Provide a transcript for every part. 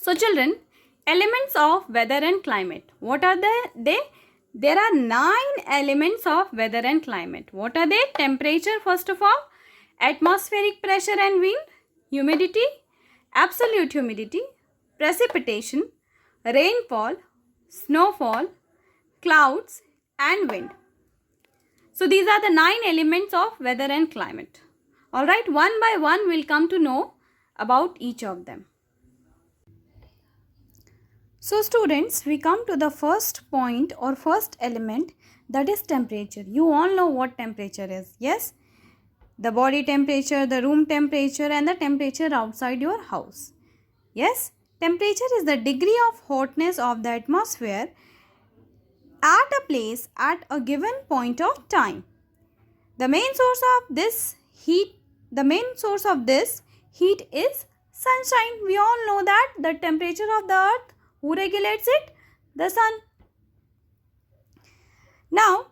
So children, elements of weather and climate. What are they? There are 9 elements of weather and climate. What are they? Temperature first of all, atmospheric pressure and wind, humidity, absolute humidity, precipitation, rainfall, snowfall, clouds and wind. So these are the 9 elements of weather and climate. Alright, one by one we'll come to know about each of them. So students, we come to the first point or first element, that is temperature. You all know what temperature is, yes? The body temperature, the room temperature and the temperature outside your house. Yes, temperature is the degree of hotness of the atmosphere at a place at a given point of time. The main source of this heat is sunshine. We all know that the temperature of the earth, who regulates it? The sun. Now,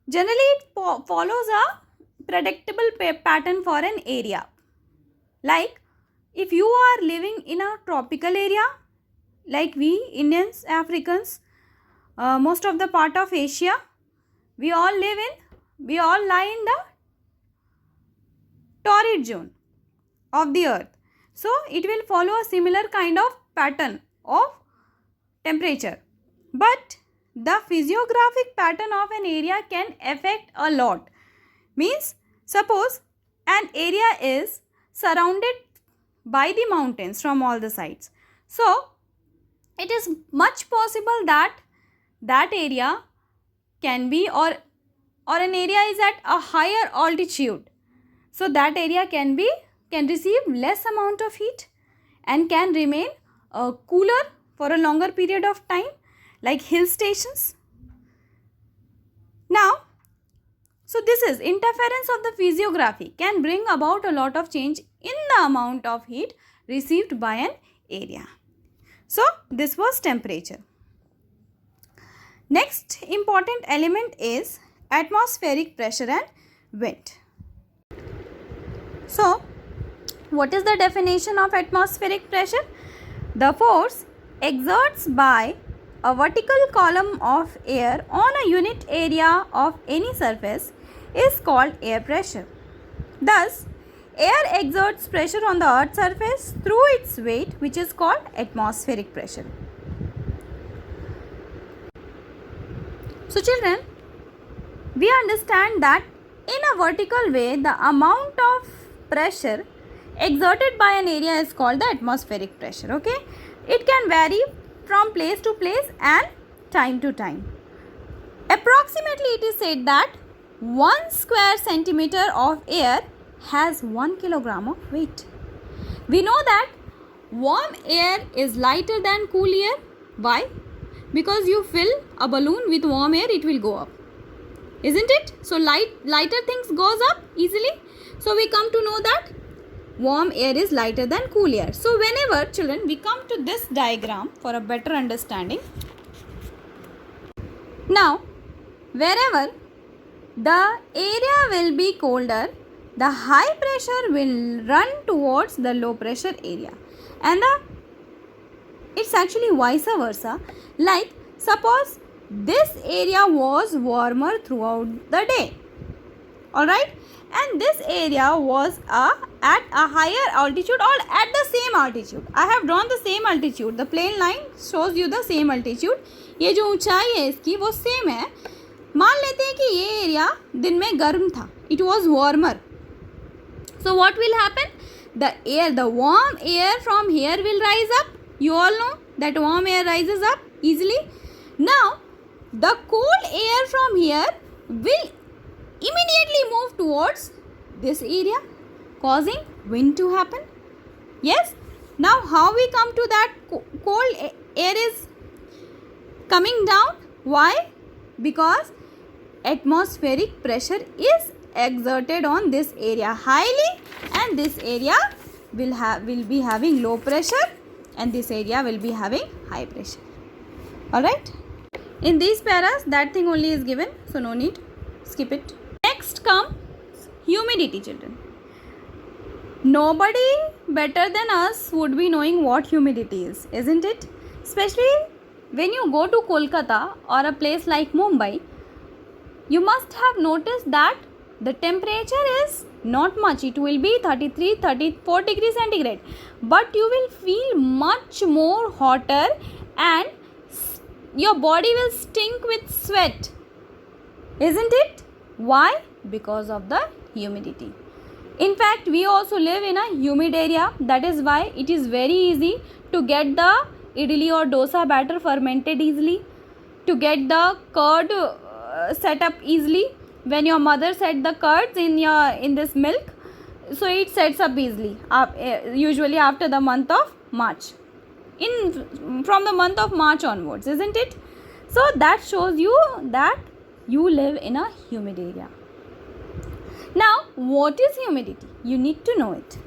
generally it follows a predictable pattern for an area. Like, if you are living in a tropical area, like we Indians, Africans, most of the part of Asia, we all lie in the torrid zone of the earth. So, it will follow a similar kind of pattern of temperature. But the physiographic pattern of an area can affect a lot. Means, suppose an area is surrounded by the mountains from all the sides. So, it is much possible that that area can be or an area is at a higher altitude. So, that area can receive less amount of heat and can remain cooler for a longer period of time, like hill stations. Now, so this is interference of the physiography can bring about a lot of change in the amount of heat received by an area. So, this was temperature. Next important element is atmospheric pressure and wind. So, what is the definition of atmospheric pressure? The force exerts by a vertical column of air on a unit area of any surface is called air pressure. Thus, air exerts pressure on the earth's surface through its weight, which is called atmospheric pressure. So children, we understand that in a vertical way, the amount of pressure exerted by an area is called the atmospheric pressure. Okay, it can vary from place to place and time to time. Approximately, it is said that 1 square centimeter of air has 1 kilogram of weight. We know that warm air is lighter than cool air. Why? Because you fill a balloon with warm air, it will go up, isn't it? So lighter things goes up easily. So we come to know that warm air is lighter than cool air. So whenever children we come to this diagram for a better understanding. Now, wherever the area will be colder, the high pressure will run towards the low pressure area, and it's actually vice versa. Like, suppose this area was warmer throughout the day, alright, and this area was at a higher altitude or at the same altitude. I have drawn the same altitude. The plain line shows you the same altitude. ये जो ऊंचाई है इसकी वो same है. मान लेते हैं कि ये एरिया दिन में गर्म था. It was warmer. So what will happen? The warm air from here will rise up. You all know that warm air rises up easily. Now, the cold air from here will immediately move towards this area, causing wind to happen. Yes. Now, how we come to that cold air is coming down? Why? Because atmospheric pressure is exerted on this area highly, and this area will be having low pressure, and this area will be having high pressure. Alright. In these paras, that thing only is given, so no need, skip it. Next comes humidity, children. Nobody better than us would be knowing what humidity is, isn't it? Especially when you go to Kolkata or a place like Mumbai, you must have noticed that the temperature is not much. It will be 33, 34 degrees centigrade. But you will feel much more hotter and your body will stink with sweat. Isn't it? Why? Because of the humidity. In fact, we also live in a humid area. That is why it is very easy to get the idli or dosa batter fermented easily, to get the curd set up easily. When your mother set the curds in this milk, so it sets up easily, usually after the month of March, from the month of March onwards, isn't it? So that shows you that you live in a humid area. Now, what is humidity? You need to know it.